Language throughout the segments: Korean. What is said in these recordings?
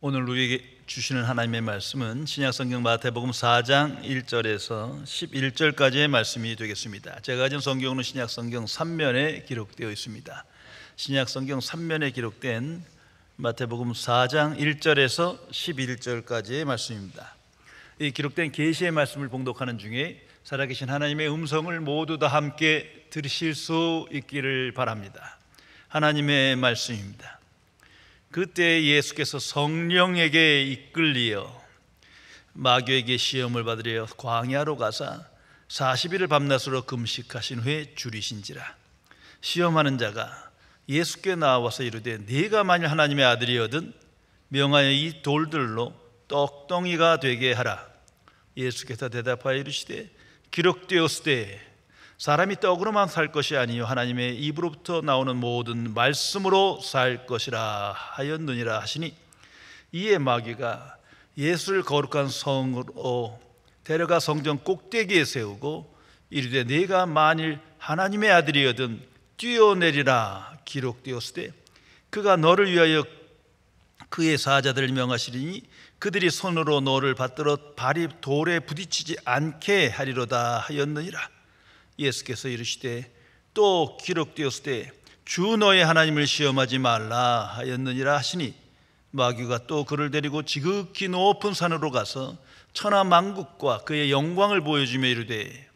오늘 우리에게 주시는 하나님의 말씀은 신약성경 마태복음 4장 1절에서 11절까지의 말씀이 되겠습니다. 제가 가진 성경은 신약성경 3면에 기록되어 있습니다. 신약성경 3면에 기록된 마태복음 4장 1절에서 11절까지의 말씀입니다. 이 기록된 계시의 말씀을 봉독하는 중에 살아계신 하나님의 음성을 모두 다 함께 들으실 수 있기를 바랍니다. 하나님의 말씀입니다. 그때 예수께서 성령에게 이끌리어 마귀에게 시험을 받으려 광야로 가사 40일을 밤낮으로 금식하신 후에 줄이신지라. 시험하는 자가 예수께 나와서 이르되 네가 만일 하나님의 아들이거든 명하여 이 돌들로 떡덩이가 되게 하라. 예수께서 대답하여 이르시되 기록되었으되 사람이 떡으로만 살 것이 아니요 하나님의 입으로부터 나오는 모든 말씀으로 살 것이라 하였느니라 하시니, 이에 마귀가 예수를 거룩한 성으로 데려가 성전 꼭대기에 세우고 이르되 네가 만일 하나님의 아들이거든 뛰어내리라. 기록되었으되 그가 너를 위하여 그의 사자들을 명하시리니 그들이 손으로 너를 받들어 발이 돌에 부딪히지 않게 하리로다 하였느니라. 예수께서 이르시되 또 기록되었으되 주 너의 하나님을 시험하지 말라 하였느니라 하시니, 마귀가 또 그를 데리고 지극히 높은 산으로 가서 천하 만국과 그의 영광을 보여주며 이르되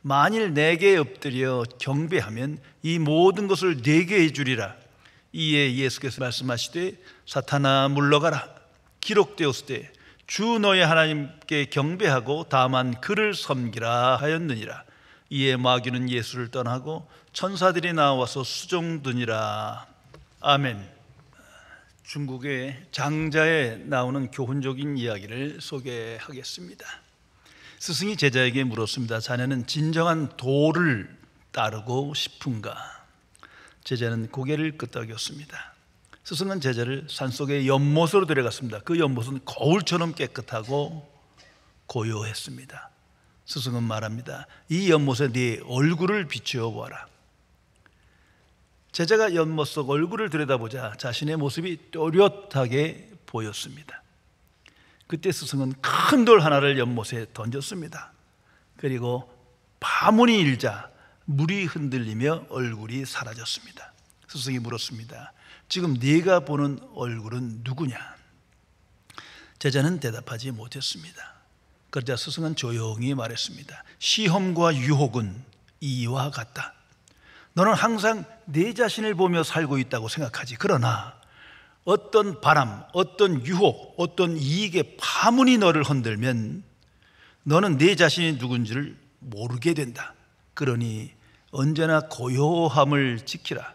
만일 내게 엎드려 경배하면 이 모든 것을 내게 해주리라. 이에 예수께서 말씀하시되 사탄아 물러가라. 기록되었으되 주 너의 하나님께 경배하고 다만 그를 섬기라 하였느니라. 이에 마귀는 예수를 떠나고 천사들이 나와서 수종드니라. 아멘. 중국의 장자에 나오는 교훈적인 이야기를 소개하겠습니다. 스승이 제자에게 물었습니다. 자네는 진정한 도를 따르고 싶은가? 제자는 고개를 끄덕였습니다. 스승은 제자를 산속의 연못으로 데려갔습니다. 그 연못은 거울처럼 깨끗하고 고요했습니다. 스승은 말합니다. 이 연못에 네 얼굴을 비추어 보아라. 제자가 연못 속 얼굴을 들여다보자 자신의 모습이 또렷하게 보였습니다. 그때 스승은 큰 돌 하나를 연못에 던졌습니다. 그리고 파문이 일자 물이 흔들리며 얼굴이 사라졌습니다. 스승이 물었습니다. 지금 네가 보는 얼굴은 누구냐? 제자는 대답하지 못했습니다. 그러자 스승은 조용히 말했습니다. 시험과 유혹은 이와 같다. 너는 항상 내 자신을 보며 살고 있다고 생각하지. 그러나 어떤 바람, 어떤 유혹, 어떤 이익의 파문이 너를 흔들면 너는 내 자신이 누군지를 모르게 된다. 그러니 언제나 고요함을 지키라.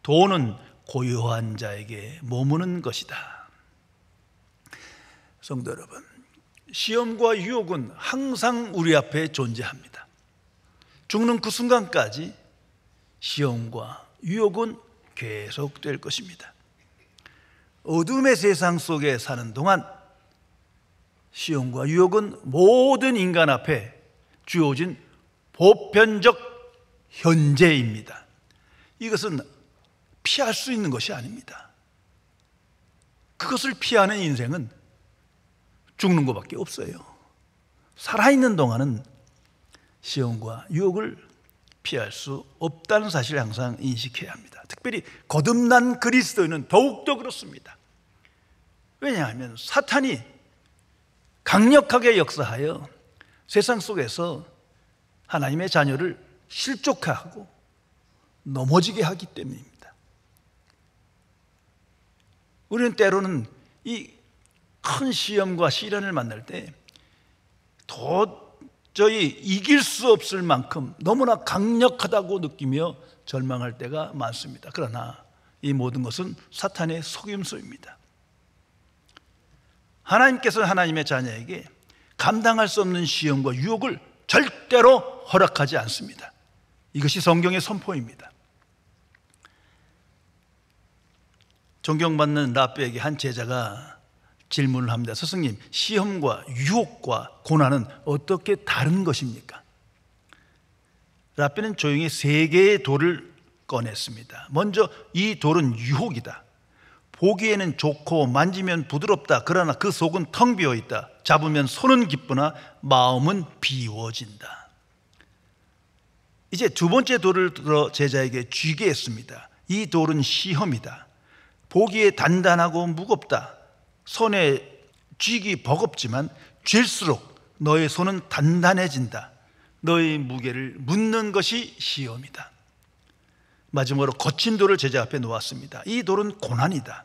도는 고요한 자에게 머무는 것이다. 성도 여러분, 시험과 유혹은 항상 우리 앞에 존재합니다. 죽는 그 순간까지 시험과 유혹은 계속될 것입니다. 어둠의 세상 속에 사는 동안 시험과 유혹은 모든 인간 앞에 주어진 보편적 현재입니다. 이것은 피할 수 있는 것이 아닙니다. 그것을 피하는 인생은 죽는 것밖에 없어요. 살아있는 동안은 시험과 유혹을 피할 수 없다는 사실을 항상 인식해야 합니다. 특별히 거듭난 그리스도인은 더욱더 그렇습니다. 왜냐하면 사탄이 강력하게 역사하여 세상 속에서 하나님의 자녀를 실족하고 넘어지게 하기 때문입니다. 우리는 때로는 이 큰 시험과 시련을 만날 때 도저히 이길 수 없을 만큼 너무나 강력하다고 느끼며 절망할 때가 많습니다. 그러나 이 모든 것은 사탄의 속임수입니다. 하나님께서는 하나님의 자녀에게 감당할 수 없는 시험과 유혹을 절대로 허락하지 않습니다. 이것이 성경의 선포입니다. 존경받는 랍비에게 한 제자가 질문을 합니다. 스승님, 시험과 유혹과 고난은 어떻게 다른 것입니까? 랍비는 조용히 세 개의 돌을 꺼냈습니다. 먼저 이 돌은 유혹이다. 보기에는 좋고 만지면 부드럽다. 그러나 그 속은 텅 비어 있다. 잡으면 손은 기쁘나 마음은 비워진다. 이제 두 번째 돌을 들어 제자에게 쥐게 했습니다. 이 돌은 시험이다. 보기에 단단하고 무겁다. 손에 쥐기 버겁지만 쥘수록 너의 손은 단단해진다. 너의 무게를 묻는 것이 시험이다. 마지막으로 거친 돌을 제자 앞에 놓았습니다. 이 돌은 고난이다.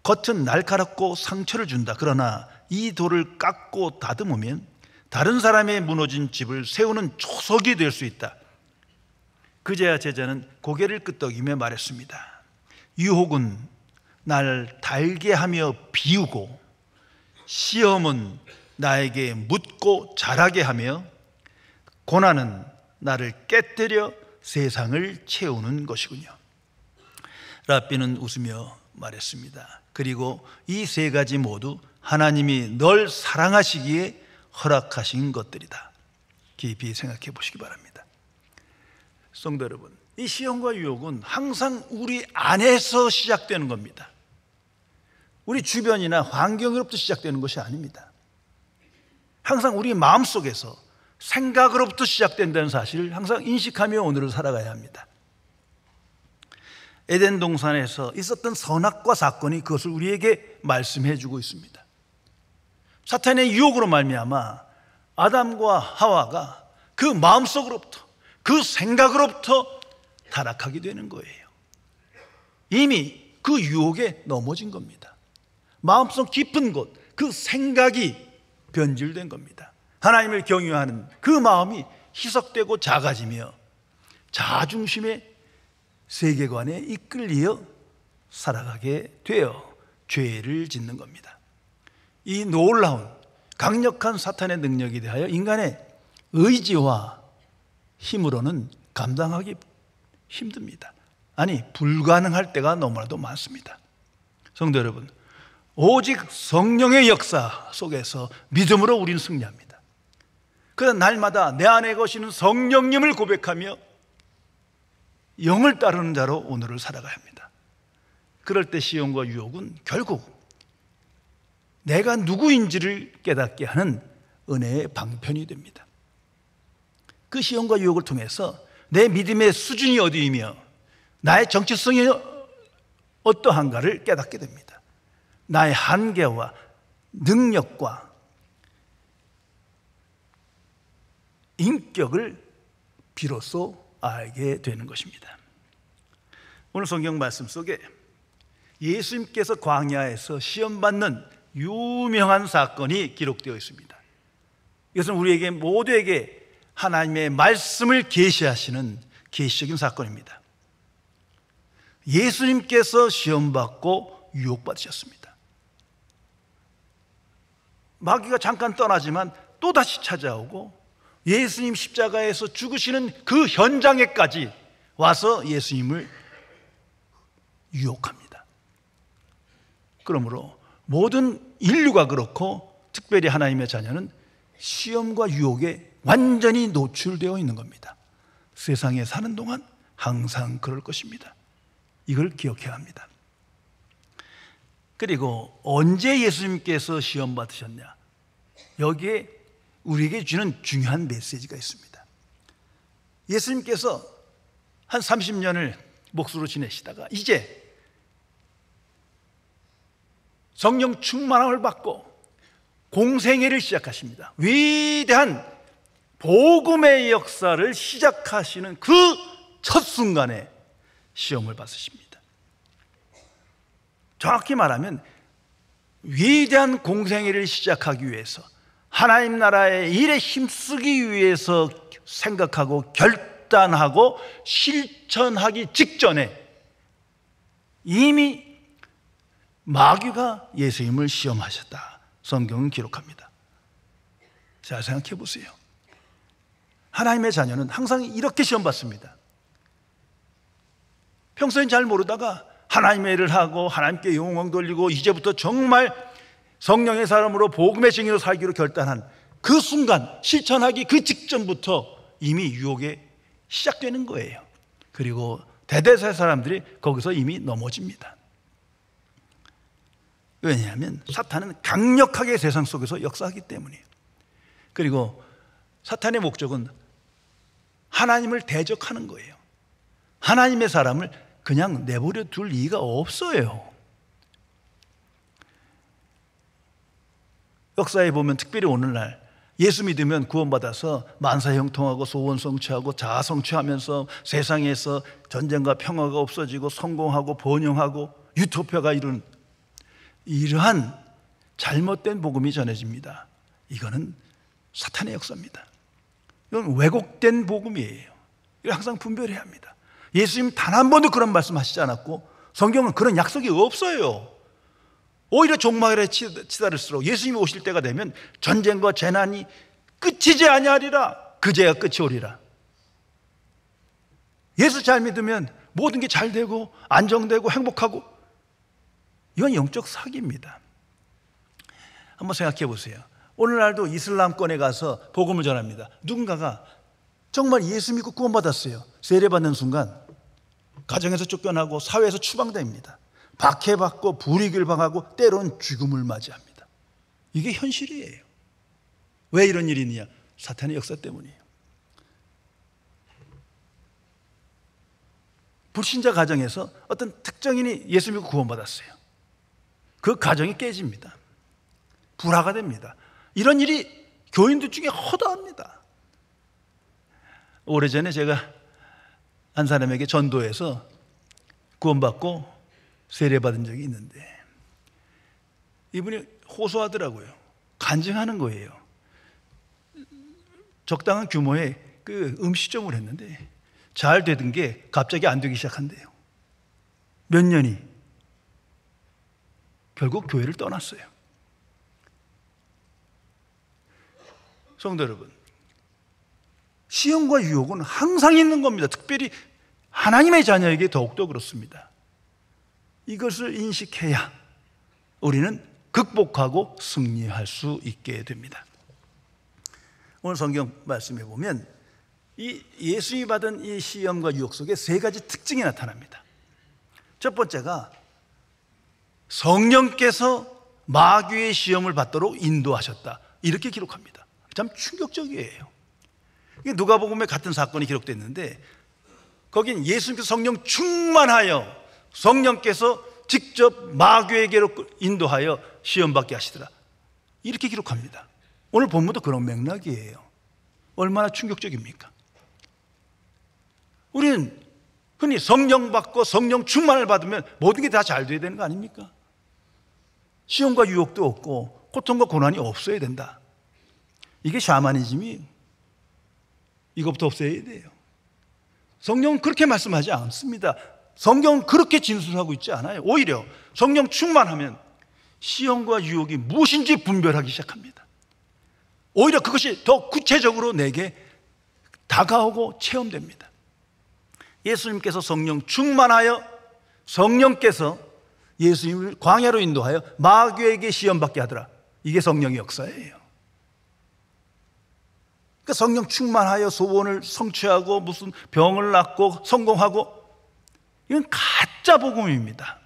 겉은 날카롭고 상처를 준다. 그러나 이 돌을 깎고 다듬으면 다른 사람의 무너진 집을 세우는 초석이 될 수 있다. 그제야 제자는 고개를 끄덕이며 말했습니다. 유혹은 날 달게 하며 비우고 시험은 나에게 묻고 자라게 하며 고난은 나를 깨뜨려 세상을 채우는 것이군요. 랍비는 웃으며 말했습니다. 그리고 이 세 가지 모두 하나님이 널 사랑하시기에 허락하신 것들이다. 깊이 생각해 보시기 바랍니다. 성도 여러분, 이 시험과 유혹은 항상 우리 안에서 시작되는 겁니다. 우리 주변이나 환경으로부터 시작되는 것이 아닙니다. 항상 우리 마음속에서 생각으로부터 시작된다는 사실을 항상 인식하며 오늘을 살아가야 합니다. 에덴 동산에서 있었던 선악과 사건이 그것을 우리에게 말씀해 주고 있습니다. 사탄의 유혹으로 말미암아 아담과 하와가 그 마음속으로부터, 그 생각으로부터 타락하게 되는 거예요. 이미 그 유혹에 넘어진 겁니다. 마음속 깊은 곳, 그 생각이 변질된 겁니다. 하나님을 경유하는 그 마음이 희석되고 작아지며 자중심의 세계관에 이끌려 살아가게 되어 죄를 짓는 겁니다. 이 놀라운 강력한 사탄의 능력에 대하여 인간의 의지와 힘으로는 감당하기 힘듭니다. 아니, 불가능할 때가 너무나도 많습니다. 성도 여러분, 오직 성령의 역사 속에서 믿음으로 우리는 승리합니다. 그래서 날마다 내 안에 거시는 성령님을 고백하며 영을 따르는 자로 오늘을 살아가야 합니다. 그럴 때 시험과 유혹은 결국 내가 누구인지를 깨닫게 하는 은혜의 방편이 됩니다. 그 시험과 유혹을 통해서 내 믿음의 수준이 어디이며 나의 정체성이 어떠한가를 깨닫게 됩니다. 나의 한계와 능력과 인격을 비로소 알게 되는 것입니다. 오늘 성경 말씀 속에 예수님께서 광야에서 시험받는 유명한 사건이 기록되어 있습니다. 이것은 우리에게 모두에게 하나님의 말씀을 계시하시는 계시적인 사건입니다. 예수님께서 시험받고 유혹받으셨습니다. 마귀가 잠깐 떠나지만 또다시 찾아오고 예수님 십자가에서 죽으시는 그 현장에까지 와서 예수님을 유혹합니다. 그러므로 모든 인류가 그렇고 특별히 하나님의 자녀는 시험과 유혹에 완전히 노출되어 있는 겁니다. 세상에 사는 동안 항상 그럴 것입니다. 이걸 기억해야 합니다. 그리고 언제 예수님께서 시험 받으셨냐? 여기에 우리에게 주는 중요한 메시지가 있습니다. 예수님께서 한 30년을 목수로 지내시다가 이제 성령 충만함을 받고 공생애를 시작하십니다. 위대한 복음의 역사를 시작하시는 그 첫 순간에 시험을 받으십니다. 정확히 말하면 위대한 공생애를 시작하기 위해서 하나님 나라의 일에 힘쓰기 위해서 생각하고 결단하고 실천하기 직전에 이미 마귀가 예수님을 시험하셨다. 성경은 기록합니다. 자, 생각해 보세요. 하나님의 자녀는 항상 이렇게 시험받습니다. 평소엔 잘 모르다가 하나님의 일을 하고 하나님께 영광 돌리고 이제부터 정말 성령의 사람으로 복음의 증인으로 살기로 결단한 그 순간, 실천하기 그 직전부터 이미 유혹에 시작되는 거예요. 그리고 대대세 사람들이 거기서 이미 넘어집니다. 왜냐하면 사탄은 강력하게 세상 속에서 역사하기 때문이에요. 그리고 사탄의 목적은 하나님을 대적하는 거예요. 하나님의 사람을 그냥 내버려 둘 이유가 없어요. 역사에 보면 특별히 오늘날 예수 믿으면 구원받아서 만사 형통하고 소원 성취하고 자아 성취하면서 세상에서 전쟁과 평화가 없어지고 성공하고 번영하고 유토피아가 이룬 이러한 잘못된 복음이 전해집니다. 이거는 사탄의 역사입니다. 이건 왜곡된 복음이에요. 이걸 항상 분별해야 합니다. 예수님 단 한 번도 그런 말씀하시지 않았고 성경은 그런 약속이 없어요. 오히려 종말에 치달을수록 예수님이 오실 때가 되면 전쟁과 재난이 끝이지 아니하리라. 그제야 끝이 오리라. 예수 잘 믿으면 모든 게 잘 되고 안정되고 행복하고, 이건 영적 사기입니다. 한번 생각해 보세요. 오늘날도 이슬람권에 가서 복음을 전합니다. 누군가가 정말 예수 믿고 구원받았어요. 세례받는 순간 가정에서 쫓겨나고 사회에서 추방됩니다. 박해받고 불이익을 당하고 때로는 죽음을 맞이합니다. 이게 현실이에요. 왜 이런 일이 있느냐? 사탄의 역사 때문이에요. 불신자 가정에서 어떤 특정인이 예수 믿고 구원받았어요. 그 가정이 깨집니다. 불화가 됩니다. 이런 일이 교인들 중에 허다합니다. 오래전에 제가 한 사람에게 전도해서 구원받고 세례받은 적이 있는데 이분이 호소하더라고요. 간증하는 거예요. 적당한 규모의 그 음식점을 했는데 잘 되던 게 갑자기 안 되기 시작한대요. 몇 년이. 결국 교회를 떠났어요. 성도 여러분, 시험과 유혹은 항상 있는 겁니다. 특별히 하나님의 자녀에게 더욱더 그렇습니다. 이것을 인식해야 우리는 극복하고 승리할 수 있게 됩니다. 오늘 성경 말씀에 보면 이 예수님이 받은 이 시험과 유혹 속에 세 가지 특징이 나타납니다. 첫 번째가 성령께서 마귀의 시험을 받도록 인도하셨다, 이렇게 기록합니다. 참 충격적이에요. 누가복음에 같은 사건이 기록됐는데 거긴 예수님께서 성령 충만하여 성령께서 직접 마귀에게로 인도하여 시험받게 하시더라, 이렇게 기록합니다. 오늘 본문도 그런 맥락이에요. 얼마나 충격적입니까? 우리는 흔히 성령 받고 성령 충만을 받으면 모든 게 다 잘 돼야 되는 거 아닙니까? 시험과 유혹도 없고 고통과 고난이 없어야 된다. 이게 샤머니즘이 이것부터 없애야 돼요. 성경은 그렇게 말씀하지 않습니다. 성경은 그렇게 진술하고 있지 않아요. 오히려 성령 충만하면 시험과 유혹이 무엇인지 분별하기 시작합니다. 오히려 그것이 더 구체적으로 내게 다가오고 체험됩니다. 예수님께서 성령 충만하여 성령께서 예수님을 광야로 인도하여 마귀에게 시험받게 하더라, 이게 성령의 역사예요. 그러니까 성령 충만하여 소원을 성취하고 무슨 병을 낫고 성공하고, 이건 가짜 복음입니다.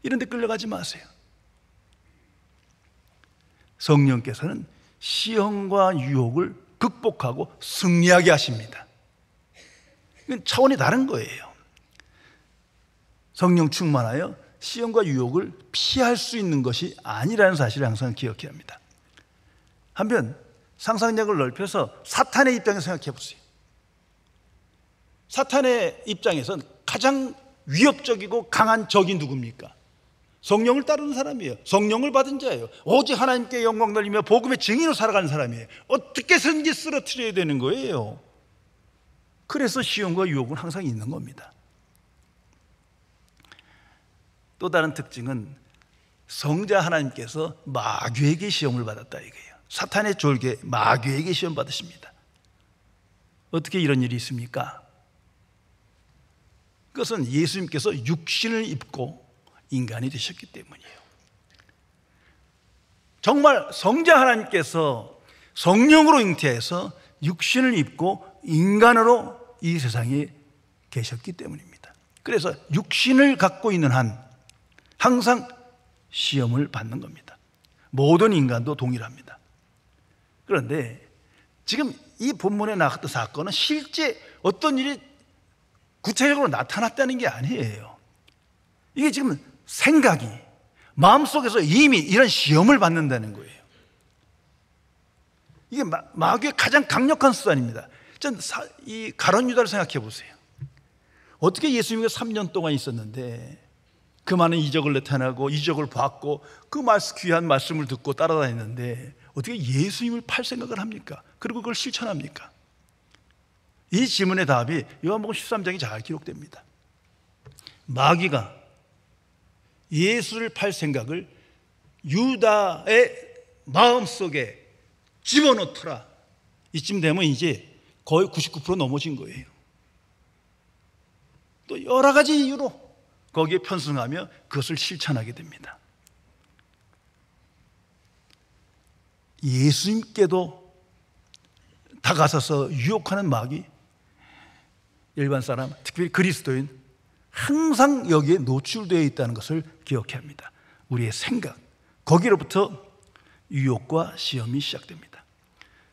이런 데 끌려가지 마세요. 성령께서는 시험과 유혹을 극복하고 승리하게 하십니다. 이건 차원이 다른 거예요. 성령 충만하여 시험과 유혹을 피할 수 있는 것이 아니라는 사실을 항상 기억해야 합니다. 한편 상상력을 넓혀서 사탄의 입장에서 생각해 보세요. 사탄의 입장에선 가장 위협적이고 강한 적이 누굽니까? 성령을 따르는 사람이에요. 성령을 받은 자예요. 오직 하나님께 영광 돌리며 복음의 증인으로 살아가는 사람이에요. 어떻게든지 쓰러뜨려야 되는 거예요. 그래서 시험과 유혹은 항상 있는 겁니다. 또 다른 특징은 성자 하나님께서 마귀에게 시험을 받았다 이거예요. 사탄의 졸개 마귀에게 시험 받으십니다. 어떻게 이런 일이 있습니까? 그것은 예수님께서 육신을 입고 인간이 되셨기 때문이에요. 정말 성자 하나님께서 성령으로 잉태해서 육신을 입고 인간으로 이 세상에 계셨기 때문입니다. 그래서 육신을 갖고 있는 한 항상 시험을 받는 겁니다. 모든 인간도 동일합니다. 그런데 지금 이 본문에 나왔던 사건은 실제 어떤 일이 구체적으로 나타났다는 게 아니에요. 이게 지금 생각이 마음속에서 이미 이런 시험을 받는다는 거예요. 이게 마귀의 가장 강력한 수단입니다. 이 가룟 유다를 생각해 보세요. 어떻게 예수님이 3년 동안 있었는데 그 많은 이적을 나타나고 이적을 받고 그 귀한 말씀을 듣고 따라다녔는데 어떻게 예수님을 팔 생각을 합니까? 그리고 그걸 실천합니까? 이 질문의 답이 요한복음 13장이 잘 기록됩니다. 마귀가 예수를 팔 생각을 유다의 마음속에 집어넣더라. 이쯤 되면 이제 거의 99% 넘어진 거예요. 또 여러 가지 이유로 거기에 편승하며 그것을 실천하게 됩니다. 예수님께도 다가서서 유혹하는 마귀, 일반 사람, 특별히 그리스도인 항상 여기에 노출되어 있다는 것을 기억해야 합니다. 우리의 생각, 거기로부터 유혹과 시험이 시작됩니다.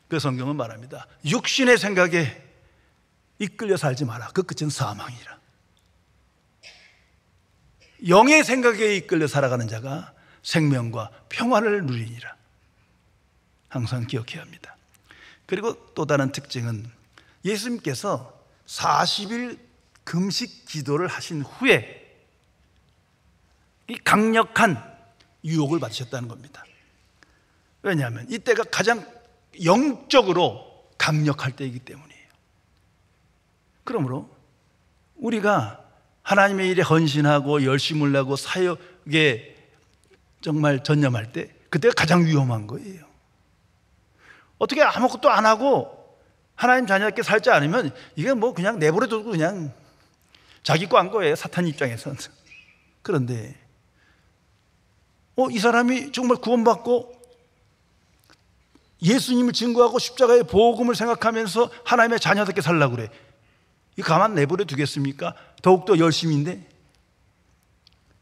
그 성경은 말합니다. 육신의 생각에 이끌려 살지 마라. 그 끝은 사망이라. 영의 생각에 이끌려 살아가는 자가 생명과 평화를 누리니라. 항상 기억해야 합니다. 그리고 또 다른 특징은 예수님께서 40일 금식 기도를 하신 후에 이 강력한 유혹을 받으셨다는 겁니다. 왜냐하면 이때가 가장 영적으로 강력할 때이기 때문이에요. 그러므로 우리가 하나님의 일에 헌신하고 열심을 내고 사역에 정말 전념할 때 그때가 가장 위험한 거예요. 어떻게 아무것도 안 하고 하나님 자녀답게 살지 않으면 이게 뭐 그냥 내버려두고 그냥 자기 거 한 거예요. 사탄 입장에서는. 그런데 이 사람이 정말 구원받고 예수님을 증거하고 십자가의 복음을 생각하면서 하나님의 자녀답게 살려고 그래. 이 가만 내버려 두겠습니까? 더욱더 열심인데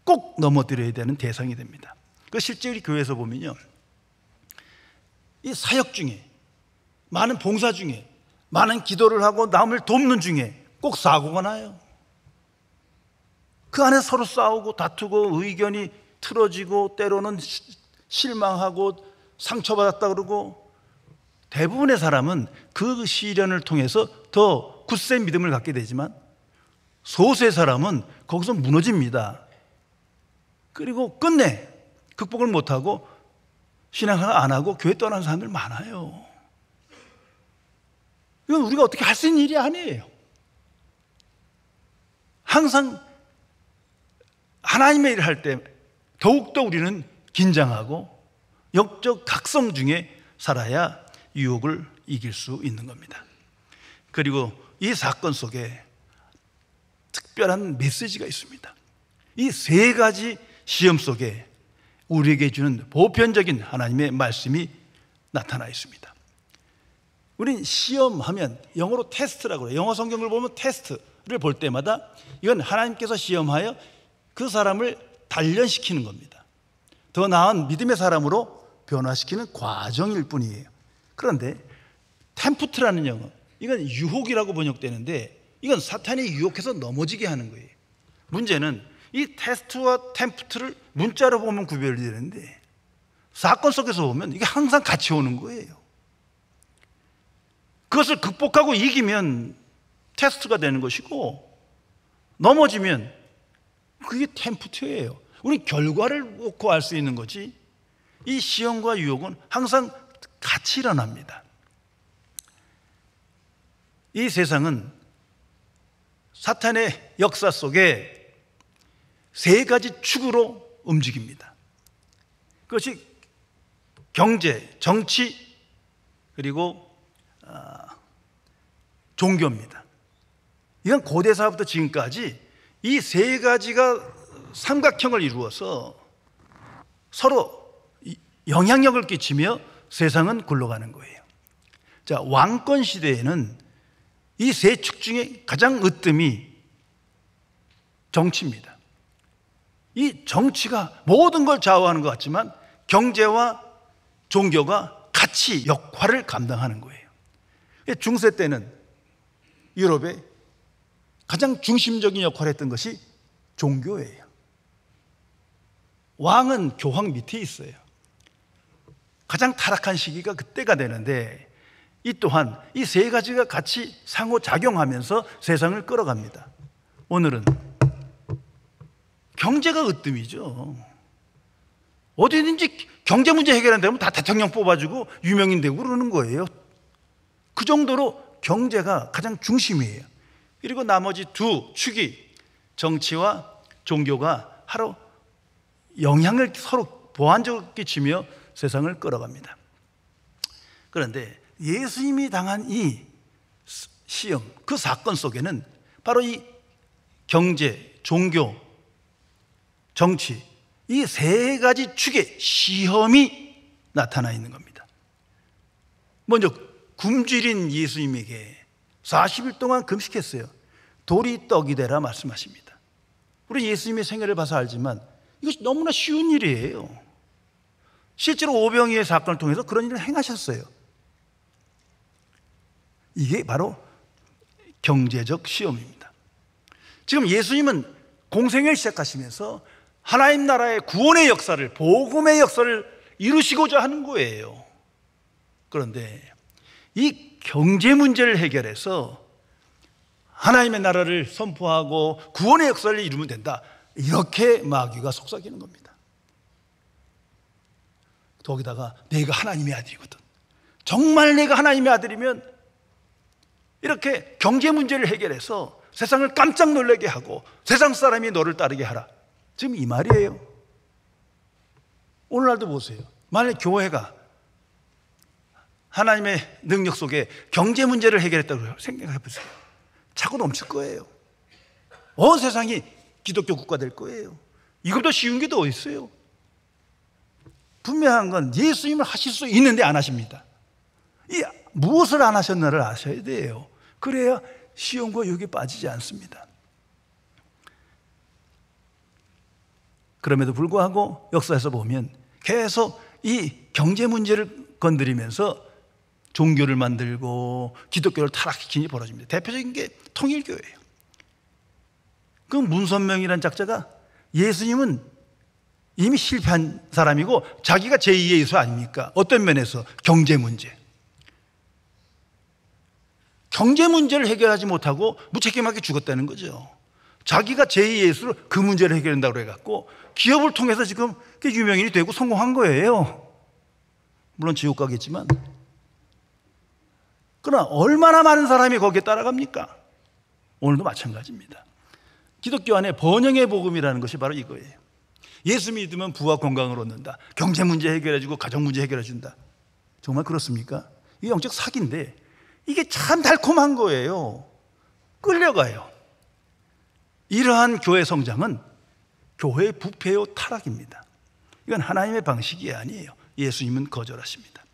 꼭 넘어뜨려야 되는 대상이 됩니다. 그 실제 우리 교회에서 보면요, 이 사역 중에, 많은 봉사 중에, 많은 기도를 하고 남을 돕는 중에 꼭 사고가 나요. 그 안에 서로 싸우고 다투고 의견이 틀어지고 때로는 실망하고 상처받았다 그러고, 대부분의 사람은 그 시련을 통해서 더 굳센 믿음을 갖게 되지만 소수의 사람은 거기서 무너집니다. 그리고 끝내 극복을 못하고 신앙생활 안 하고 교회 떠나는 사람들 많아요. 이건 우리가 어떻게 할 수 있는 일이 아니에요. 항상 하나님의 일을 할 때 더욱더 우리는 긴장하고 영적 각성 중에 살아야 유혹을 이길 수 있는 겁니다. 그리고 이 사건 속에 특별한 메시지가 있습니다. 이 세 가지 시험 속에 우리에게 주는 보편적인 하나님의 말씀이 나타나 있습니다. 우린 시험하면 영어로 테스트라고 그래요. 영어 성경을 보면 테스트를 볼 때마다 이건 하나님께서 시험하여 그 사람을 단련시키는 겁니다. 더 나은 믿음의 사람으로 변화시키는 과정일 뿐이에요. 그런데 템프트라는 영어, 이건 유혹이라고 번역되는데 이건 사탄이 유혹해서 넘어지게 하는 거예요. 문제는 이 테스트와 템프트를 문자로 보면 구별이 되는데 사건 속에서 보면 이게 항상 같이 오는 거예요. 그것을 극복하고 이기면 테스트가 되는 것이고 넘어지면 그게 템프트예요. 우리 결과를 놓고 알 수 있는 거지 이 시험과 유혹은 항상 같이 일어납니다. 이 세상은 사탄의 역사 속에 세 가지 축으로 움직입니다. 그것이 경제, 정치, 그리고 종교입니다. 이건 고대사부터 지금까지 이 세 가지가 삼각형을 이루어서 서로 영향력을 끼치며 세상은 굴러가는 거예요. 자, 왕권 시대에는 이 세 축 중에 가장 으뜸이 정치입니다. 이 정치가 모든 걸 좌우하는 것 같지만 경제와 종교가 같이 역할을 감당하는 거예요. 중세 때는 유럽에 가장 중심적인 역할을 했던 것이 종교예요. 왕은 교황 밑에 있어요. 가장 타락한 시기가 그때가 되는데, 이 또한 이 세 가지가 같이 상호작용하면서 세상을 끌어갑니다. 오늘은 경제가 으뜸이죠. 어디든지 경제 문제 해결 안 되면 다 대통령 뽑아주고 유명인 되고 그러는 거예요. 그 정도로 경제가 가장 중심이에요. 그리고 나머지 두 축이 정치와 종교가 서로 영향을 서로 보완적으로 끼치며 세상을 끌어갑니다. 그런데 예수님이 당한 이 시험, 그 사건 속에는 바로 이 경제, 종교, 정치, 이 세 가지 축의 시험이 나타나 있는 겁니다. 먼저 굶주린 예수님에게 40일 동안 금식했어요. 돌이 떡이 되라 말씀하십니다. 우리 예수님의 생애를 봐서 알지만 이것이 너무나 쉬운 일이에요. 실제로 오병이의 사건을 통해서 그런 일을 행하셨어요. 이게 바로 경제적 시험입니다. 지금 예수님은 공생애를 시작하시면서 하나님 나라의 구원의 역사를, 복음의 역사를 이루시고자 하는 거예요. 그런데 이 경제 문제를 해결해서 하나님의 나라를 선포하고 구원의 역사를 이루면 된다, 이렇게 마귀가 속삭이는 겁니다. 거기다가 내가 하나님의 아들이거든, 정말 내가 하나님의 아들이면 이렇게 경제 문제를 해결해서 세상을 깜짝 놀라게 하고 세상 사람이 너를 따르게 하라, 지금 이 말이에요. 오늘날도 보세요. 만약 교회가 하나님의 능력 속에 경제 문제를 해결했다고 생각해 보세요. 차고 넘칠 거예요. 온 세상이 기독교 국가 될 거예요. 이것도 쉬운 게 더 어디 있어요? 분명한 건 예수님을 하실 수 있는데 안 하십니다. 이 무엇을 안 하셨나를 아셔야 돼요. 그래야 시험과 유혹에 빠지지 않습니다. 그럼에도 불구하고 역사에서 보면 계속 이 경제 문제를 건드리면서 종교를 만들고 기독교를 타락시키는 일이 벌어집니다. 대표적인 게 통일교예요. 그 문선명이라는 작자가 예수님은 이미 실패한 사람이고 자기가 제2의 예수 아닙니까? 어떤 면에서? 경제 문제. 경제 문제를 해결하지 못하고 무책임하게 죽었다는 거죠. 자기가 제2의 예수로 그 문제를 해결한다고 해갖고 기업을 통해서 지금 유명인이 되고 성공한 거예요. 물론 지옥 가겠지만. 그러나 얼마나 많은 사람이 거기에 따라갑니까? 오늘도 마찬가지입니다. 기독교 안에 번영의 복음이라는 것이 바로 이거예요. 예수 믿으면 부와 건강을 얻는다, 경제 문제 해결해주고 가정 문제 해결해준다. 정말 그렇습니까? 이게 영적 사기인데 이게 참 달콤한 거예요. 끌려가요. 이러한 교회 성장은 교회의 부패요 타락입니다. 이건 하나님의 방식이 아니에요. 예수님은 거절하십니다.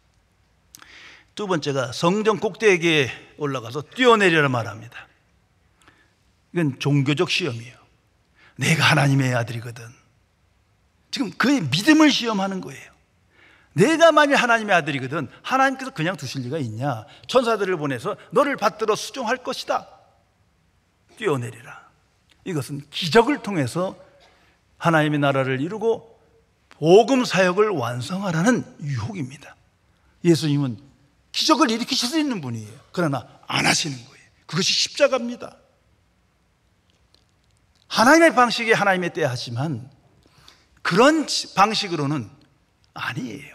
두 번째가 성전 꼭대기에 올라가서 뛰어내리라 말합니다. 이건 종교적 시험이에요. 내가 하나님의 아들이거든. 지금 그의 믿음을 시험하는 거예요. 내가 만일 하나님의 아들이거든 하나님께서 그냥 두실 리가 있냐? 천사들을 보내서 너를 받들어 수종할 것이다. 뛰어내리라. 이것은 기적을 통해서 하나님의 나라를 이루고 복음 사역을 완성하라는 유혹입니다. 예수님은 기적을 일으키실 수 있는 분이에요. 그러나 안 하시는 거예요. 그것이 십자가입니다. 하나님의 방식이 하나님의 때야 하지만 그런 방식으로는 아니에요.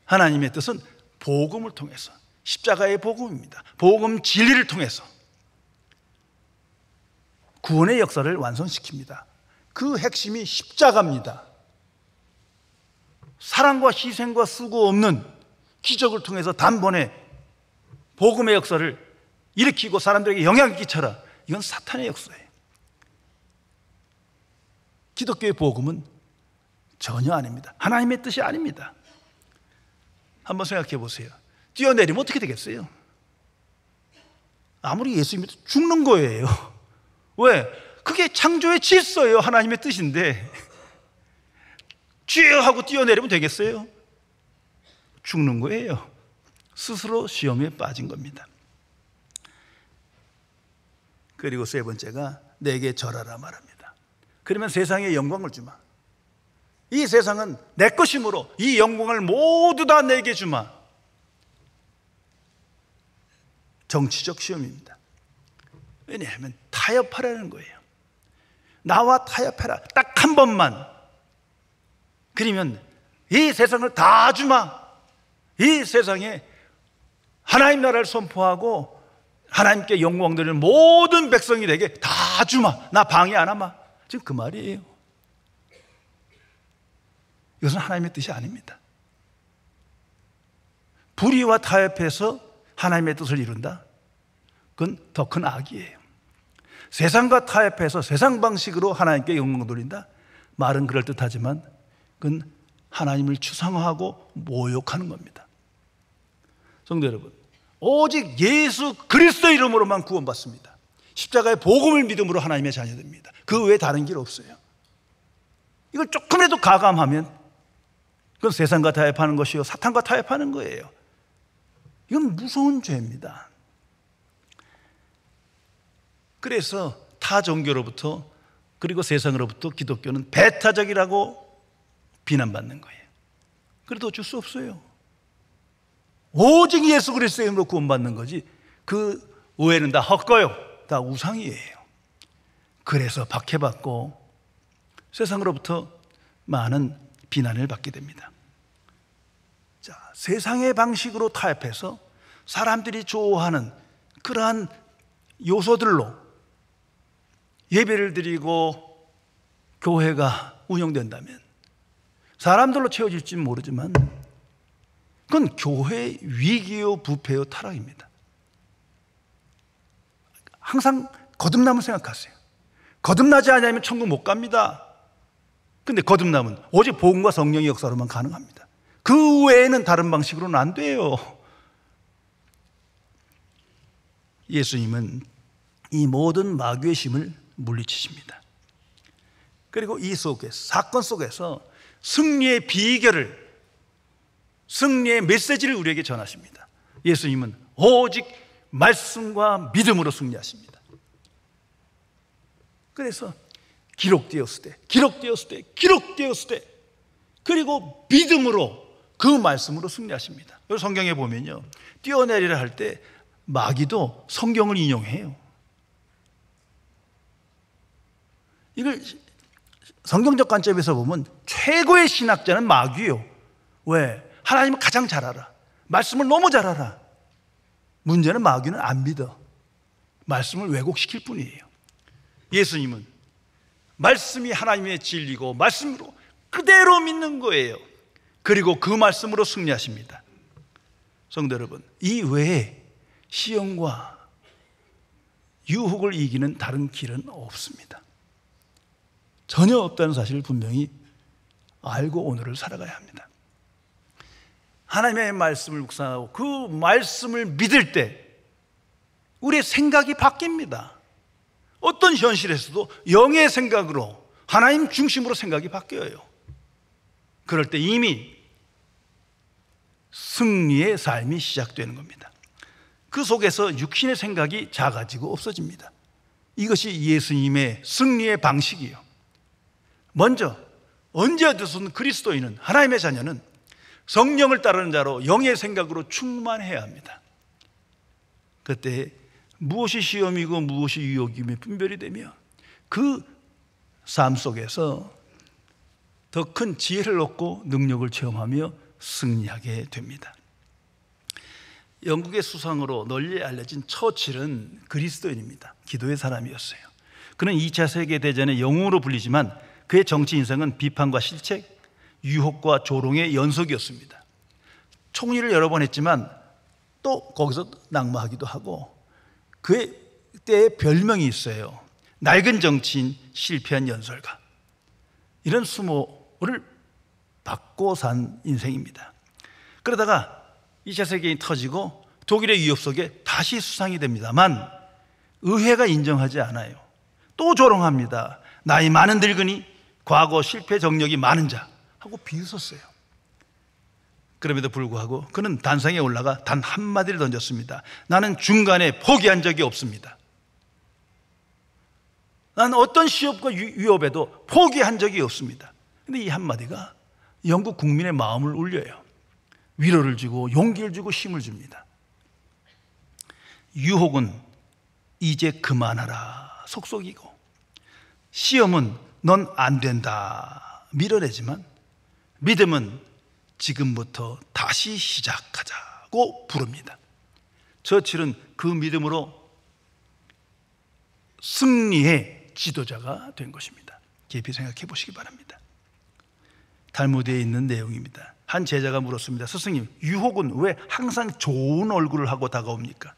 하나님의 뜻은 복음을 통해서, 십자가의 복음입니다. 복음 진리를 통해서 구원의 역사를 완성시킵니다. 그 핵심이 십자가입니다. 사랑과 희생과 수고 없는 기적을 통해서 단번에 복음의 역사를 일으키고 사람들에게 영향을 끼쳐라. 이건 사탄의 역사예요. 기독교의 복음은 전혀 아닙니다. 하나님의 뜻이 아닙니다. 한번 생각해 보세요. 뛰어내리면 어떻게 되겠어요? 아무리 예수 믿어도 죽는 거예요. 왜? 그게 창조의 질서예요. 하나님의 뜻인데 쥐어 하고 뛰어내리면 되겠어요? 죽는 거예요. 스스로 시험에 빠진 겁니다. 그리고 세 번째가 내게 절하라 말합니다. 그러면 세상에 영광을 주마. 이 세상은 내 것이므로 이 영광을 모두 다 내게 주마. 정치적 시험입니다. 왜냐하면 타협하라는 거예요. 나와 타협해라. 딱 한 번만. 그러면 이 세상을 다 주마. 이 세상에 하나님 나라를 선포하고 하나님께 영광 드리는 모든 백성들에게 다 주마. 나 방해 안 하마. 지금 그 말이에요. 이것은 하나님의 뜻이 아닙니다. 불의와 타협해서 하나님의 뜻을 이룬다? 그건 더 큰 악이에요. 세상과 타협해서 세상 방식으로 하나님께 영광 돌린다? 말은 그럴듯하지만 그건 하나님을 추상화하고 모욕하는 겁니다. 성도 여러분, 오직 예수 그리스도 이름으로만 구원받습니다. 십자가의 복음을 믿음으로 하나님의 자녀됩니다. 그 외에 다른 길 없어요. 이걸 조금이라도 가감하면 그건 세상과 타협하는 것이요 사탄과 타협하는 거예요. 이건 무서운 죄입니다. 그래서 타 종교로부터 그리고 세상으로부터 기독교는 배타적이라고 비난받는 거예요. 그래도 어쩔 수 없어요. 오직 예수 그리스도의 이름으로 구원받는 거지 그 외에는 다 헛거요. 다 우상이에요. 그래서 박해받고 세상으로부터 많은 비난을 받게 됩니다. 자, 세상의 방식으로 타협해서 사람들이 좋아하는 그러한 요소들로 예배를 드리고 교회가 운영된다면 사람들로 채워질지는 모르지만 그건 교회의 위기요 부패요 타락입니다. 항상 거듭남을 생각하세요. 거듭나지 않으면 천국 못 갑니다. 근데 거듭남은 오직 복음과 성령의 역사로만 가능합니다. 그 외에는 다른 방식으로는 안 돼요. 예수님은 이 모든 마귀의 힘을 물리치십니다. 그리고 이 속에서, 사건 속에서 승리의 비결을, 승리의 메시지를 우리에게 전하십니다. 예수님은 오직 말씀과 믿음으로 승리하십니다. 그래서 기록되었을 때 그리고 믿음으로 그 말씀으로 승리하십니다. 성경에 보면요, 뛰어내리라 할 때 마귀도 성경을 인용해요. 이걸 성경적 관점에서 보면 최고의 신학자는 마귀예요. 왜? 하나님을 가장 잘 알아. 말씀을 너무 잘 알아. 문제는 마귀는 안 믿어. 말씀을 왜곡시킬 뿐이에요. 예수님은 말씀이 하나님의 진리고 말씀으로 그대로 믿는 거예요. 그리고 그 말씀으로 승리하십니다. 성도 여러분, 이 외에 시험과 유혹을 이기는 다른 길은 없습니다. 전혀 없다는 사실을 분명히 알고 오늘을 살아가야 합니다. 하나님의 말씀을 묵상하고 그 말씀을 믿을 때 우리의 생각이 바뀝니다. 어떤 현실에서도 영의 생각으로 하나님 중심으로 생각이 바뀌어요. 그럴 때 이미 승리의 삶이 시작되는 겁니다. 그 속에서 육신의 생각이 작아지고 없어집니다. 이것이 예수님의 승리의 방식이에요. 먼저 언제 어디서든 그리스도인은, 하나님의 자녀는 성령을 따르는 자로 영의 생각으로 충만해야 합니다. 그때 무엇이 시험이고 무엇이 유혹임에 분별이 되며 그 삶 속에서 더 큰 지혜를 얻고 능력을 체험하며 승리하게 됩니다. 영국의 수상으로 널리 알려진 처칠은 그리스도인입니다. 기도의 사람이었어요. 그는 2차 세계대전의 영웅으로 불리지만 그의 정치 인생은 비판과 실책, 유혹과 조롱의 연속이었습니다. 총리를 여러 번 했지만 또 거기서 낙마하기도 하고, 그의 때의 별명이 있어요. 낡은 정치인, 실패한 연설가. 이런 수모를 받고 산 인생입니다. 그러다가 2차 세계대전이 터지고 독일의 위협 속에 다시 수상이 됩니다만 의회가 인정하지 않아요. 또 조롱합니다. 나이 많은 늙은이, 과거 실패 정력이 많은 자 하고 비웃었어요. 그럼에도 불구하고 그는 단상에 올라가 단 한마디를 던졌습니다. 나는 중간에 포기한 적이 없습니다. 나는 어떤 시험과 위협에도 포기한 적이 없습니다. 근데 이 한마디가 영국 국민의 마음을 울려요. 위로를 주고 용기를 주고 힘을 줍니다. 유혹은 이제 그만하라 속속이고, 시험은 넌 안 된다 밀어내지만, 믿음은 지금부터 다시 시작하자고 부릅니다. 처칠은 그 믿음으로 승리의 지도자가 된 것입니다. 깊이 생각해 보시기 바랍니다. 탈무드에 있는 내용입니다. 한 제자가 물었습니다. 스승님, 유혹은 왜 항상 좋은 얼굴을 하고 다가옵니까?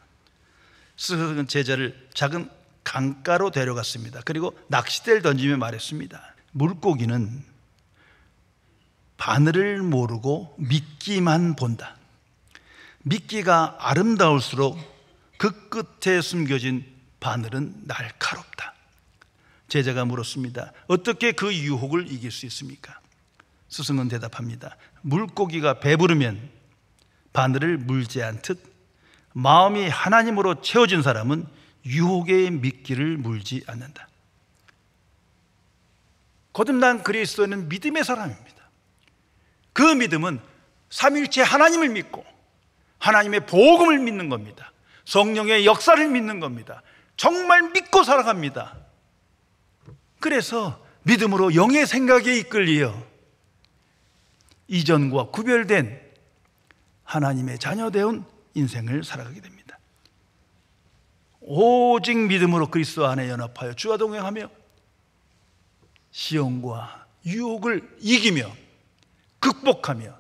스승은 제자를 작은 강가로 데려갔습니다. 그리고 낚싯대를 던지며 말했습니다. 물고기는 바늘을 모르고 미끼만 본다. 미끼가 아름다울수록 그 끝에 숨겨진 바늘은 날카롭다. 제자가 물었습니다. 어떻게 그 유혹을 이길 수 있습니까? 스승은 대답합니다. 물고기가 배부르면 바늘을 물지 않듯 마음이 하나님으로 채워진 사람은 유혹의 미끼를 물지 않는다. 거듭난 그리스도는 믿음의 사람입니다. 그 믿음은 삼위일체 하나님을 믿고 하나님의 복음을 믿는 겁니다. 성령의 역사를 믿는 겁니다. 정말 믿고 살아갑니다. 그래서 믿음으로 영의 생각에 이끌려 이전과 구별된 하나님의 자녀되온 인생을 살아가게 됩니다. 오직 믿음으로 그리스도 안에 연합하여 주와 동행하며 시험과 유혹을 이기며 극복하며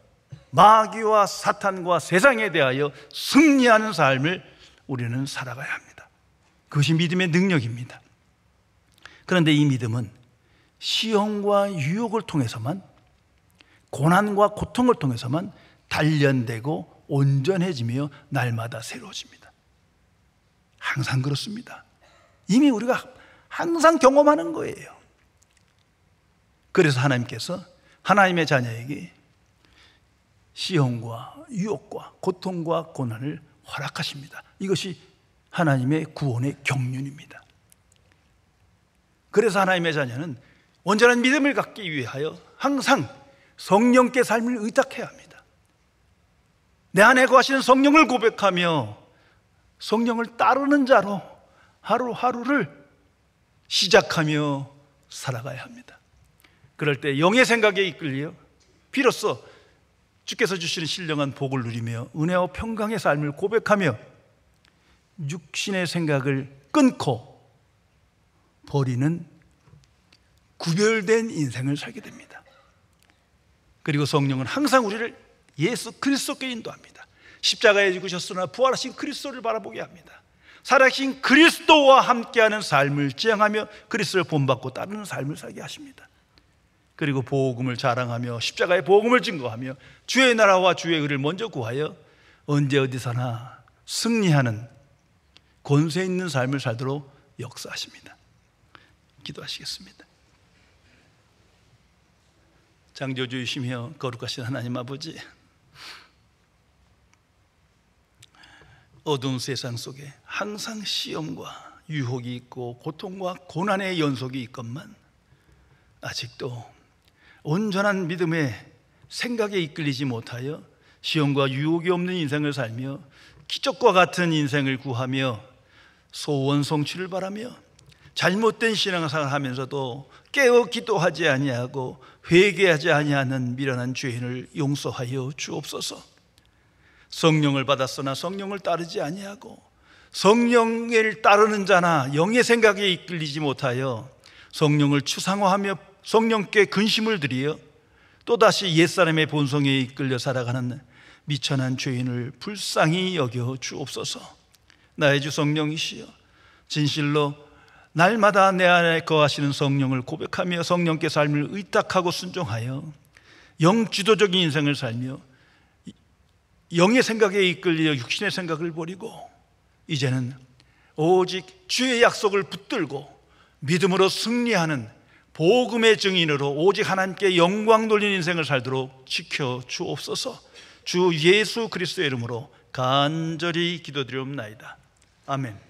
마귀와 사탄과 세상에 대하여 승리하는 삶을 우리는 살아가야 합니다. 그것이 믿음의 능력입니다. 그런데 이 믿음은 시험과 유혹을 통해서만, 고난과 고통을 통해서만 단련되고 온전해지며 날마다 새로워집니다. 항상 그렇습니다. 이미 우리가 항상 경험하는 거예요. 그래서 하나님께서 하나님의 자녀에게 시험과 유혹과 고통과 고난을 허락하십니다. 이것이 하나님의 구원의 경륜입니다. 그래서 하나님의 자녀는 온전한 믿음을 갖기 위하여 항상 성령께 삶을 의탁해야 합니다. 내 안에 거하시는 성령을 고백하며 성령을 따르는 자로 하루하루를 시작하며 살아가야 합니다. 그럴 때 영의 생각에 이끌려 비로소 주께서 주시는 신령한 복을 누리며 은혜와 평강의 삶을 고백하며 육신의 생각을 끊고 버리는 구별된 인생을 살게 됩니다. 그리고 성령은 항상 우리를 예수 그리스도께 인도합니다. 십자가에 죽으셨으나 부활하신 그리스도를 바라보게 합니다. 살아계신 그리스도와 함께하는 삶을 지향하며 그리스도를 본받고 따르는 삶을 살게 하십니다. 그리고 복음을 자랑하며 십자가의 복음을 증거하며 주의 나라와 주의 의를 먼저 구하여 언제 어디서나 승리하는 권세 있는 삶을 살도록 역사하십니다. 기도하시겠습니다. 창조주이시며 거룩하신 하나님 아버지, 어두운 세상 속에 항상 시험과 유혹이 있고 고통과 고난의 연속이 있건만 아직도 온전한 믿음의 생각에 이끌리지 못하여 시험과 유혹이 없는 인생을 살며 기적과 같은 인생을 구하며 소원 성취를 바라며 잘못된 신앙생활을 하면서도 깨어 기도하지 아니하고 회개하지 아니하는 미련한 죄인을 용서하여 주옵소서. 성령을 받았으나 성령을 따르지 아니하고 성령을 따르는 자나 영의 생각에 이끌리지 못하여 성령을 추상화하며 성령께 근심을 드리어 또다시 옛사람의 본성에 이끌려 살아가는 미천한 죄인을 불쌍히 여겨 주옵소서. 나의 주 성령이시여, 진실로 날마다 내 안에 거하시는 성령을 고백하며 성령께 삶을 의탁하고 순종하여 영주도적인 인생을 살며 영의 생각에 이끌려 육신의 생각을 버리고 이제는 오직 주의 약속을 붙들고 믿음으로 승리하는 복음의 증인으로 오직 하나님께 영광 돌리는 인생을 살도록 지켜 주옵소서. 주 예수 그리스도의 이름으로 간절히 기도드리옵나이다. 아멘.